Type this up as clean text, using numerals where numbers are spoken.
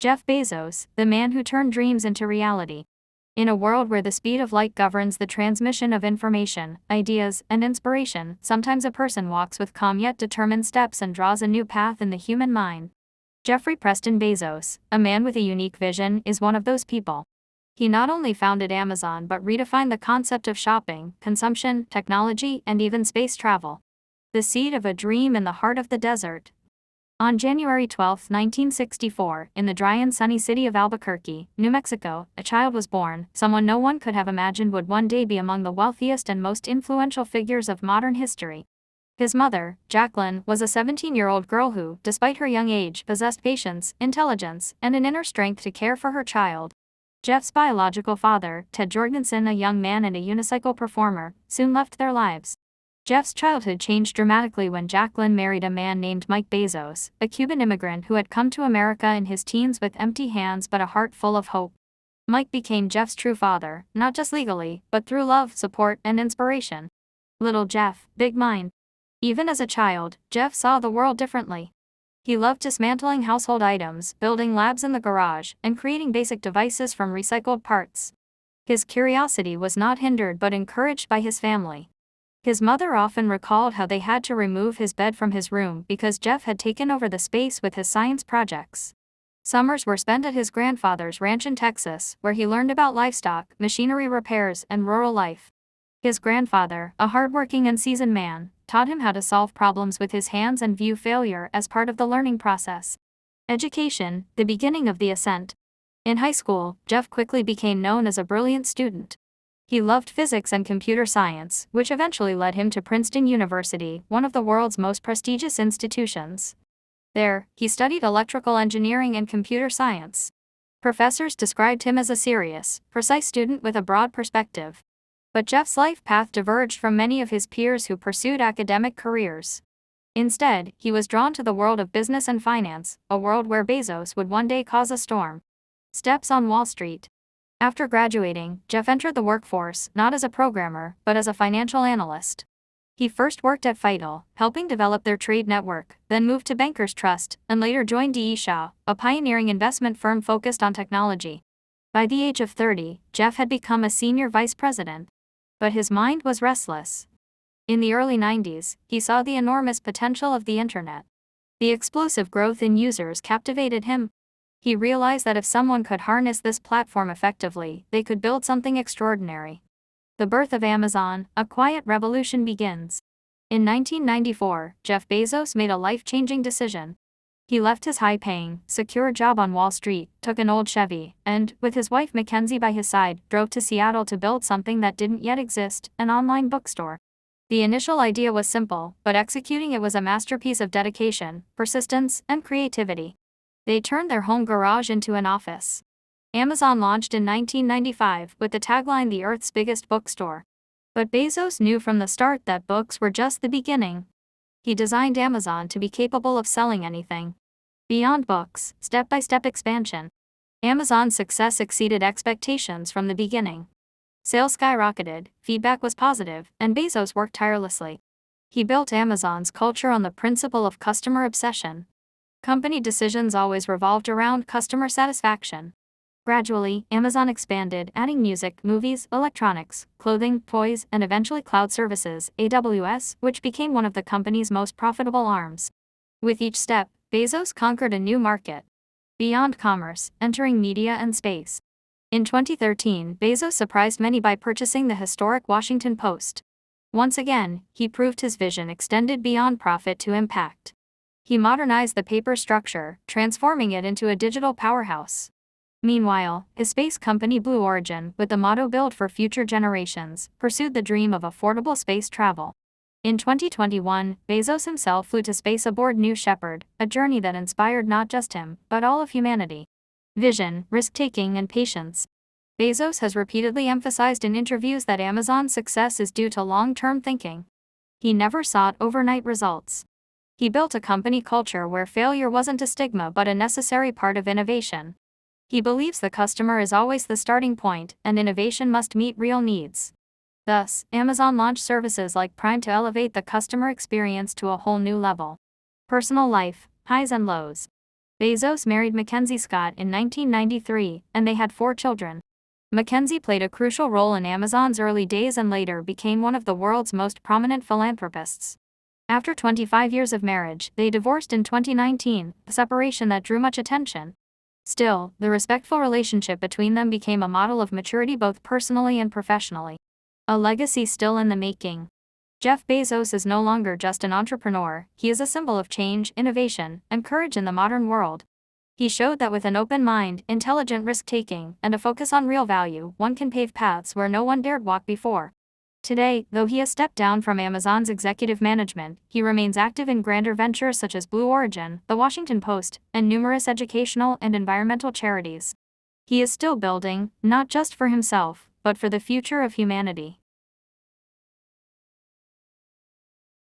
Jeff Bezos, the man who turned dreams into reality. In a world where the speed of light governs the transmission of information, ideas, and inspiration, sometimes a person walks with calm yet determined steps and draws a new path in the human mind. Jeffrey Preston Bezos, a man with a unique vision, is one of those people. He not only founded Amazon but redefined the concept of shopping, consumption, technology, and even space travel. The seed of a dream in the heart of the desert. On January 12, 1964, in the dry and sunny city of Albuquerque, New Mexico, a child was born, someone no one could have imagined would one day be among the wealthiest and most influential figures of modern history. His mother, Jacqueline, was a 17-year-old girl who, despite her young age, possessed patience, intelligence, and an inner strength to care for her child. Jeff's biological father, Ted Jorgensen, a young man and a unicycle performer, soon left their lives. Jeff's childhood changed dramatically when Jacqueline married a man named Mike Bezos, a Cuban immigrant who had come to America in his teens with empty hands but a heart full of hope. Mike became Jeff's true father, not just legally, but through love, support, and inspiration. Little Jeff, big mind. Even as a child, Jeff saw the world differently. He loved dismantling household items, building labs in the garage, and creating basic devices from recycled parts. His curiosity was not hindered but encouraged by his family. His mother often recalled how they had to remove his bed from his room because Jeff had taken over the space with his science projects. Summers were spent at his grandfather's ranch in Texas, where he learned about livestock, machinery repairs, and rural life. His grandfather, a hardworking and seasoned man, taught him how to solve problems with his hands and view failure as part of the learning process. Education, the beginning of the ascent. In high school, Jeff quickly became known as a brilliant student. He loved physics and computer science, which eventually led him to Princeton University, one of the world's most prestigious institutions. There, he studied electrical engineering and computer science. Professors described him as a serious, precise student with a broad perspective. But Jeff's life path diverged from many of his peers who pursued academic careers. Instead, he was drawn to the world of business and finance, a world where Bezos would one day cause a storm. Steps on Wall Street. After graduating, Jeff entered the workforce, not as a programmer, but as a financial analyst. He first worked at FITL, helping develop their trade network, then moved to Bankers Trust, and later joined D.E. Shaw, a pioneering investment firm focused on technology. By the age of 30, Jeff had become a senior vice president. But his mind was restless. In the early 90s, he saw the enormous potential of the internet. The explosive growth in users captivated him. He realized that if someone could harness this platform effectively, they could build something extraordinary. The birth of Amazon, a quiet revolution, begins. In 1994, Jeff Bezos made a life-changing decision. He left his high-paying, secure job on Wall Street, took an old Chevy, and, with his wife Mackenzie by his side, drove to Seattle to build something that didn't yet exist, an online bookstore. The initial idea was simple, but executing it was a masterpiece of dedication, persistence, and creativity. They turned their home garage into an office. Amazon launched in 1995 with the tagline "The Earth's Biggest Bookstore." But Bezos knew from the start that books were just the beginning. He designed Amazon to be capable of selling anything. Beyond books, step-by-step expansion. Amazon's success exceeded expectations from the beginning. Sales skyrocketed, feedback was positive, and Bezos worked tirelessly. He built Amazon's culture on the principle of customer obsession. Company decisions always revolved around customer satisfaction. Gradually, Amazon expanded, adding music, movies, electronics, clothing, toys, and eventually cloud services, AWS, which became one of the company's most profitable arms. With each step, Bezos conquered a new market. Beyond commerce, entering media and space. In 2013, Bezos surprised many by purchasing the historic Washington Post. Once again, he proved his vision extended beyond profit to impact. He modernized the paper structure, transforming it into a digital powerhouse. Meanwhile, his space company Blue Origin, with the motto "Build for Future Generations," pursued the dream of affordable space travel. In 2021, Bezos himself flew to space aboard New Shepard, a journey that inspired not just him, but all of humanity. Vision, risk-taking, and patience. Bezos has repeatedly emphasized in interviews that Amazon's success is due to long-term thinking. He never sought overnight results. He built a company culture where failure wasn't a stigma but a necessary part of innovation. He believes the customer is always the starting point, and innovation must meet real needs. Thus, Amazon launched services like Prime to elevate the customer experience to a whole new level. Personal life, highs and lows. Bezos married Mackenzie Scott in 1993, and they had 4 children. Mackenzie played a crucial role in Amazon's early days and later became one of the world's most prominent philanthropists. After 25 years of marriage, they divorced in 2019, a separation that drew much attention. Still, the respectful relationship between them became a model of maturity both personally and professionally. A legacy still in the making. Jeff Bezos is no longer just an entrepreneur, he is a symbol of change, innovation, and courage in the modern world. He showed that with an open mind, intelligent risk-taking, and a focus on real value, one can pave paths where no one dared walk before. Today, though he has stepped down from Amazon's executive management, he remains active in grander ventures such as Blue Origin, The Washington Post, and numerous educational and environmental charities. He is still building, not just for himself, but for the future of humanity.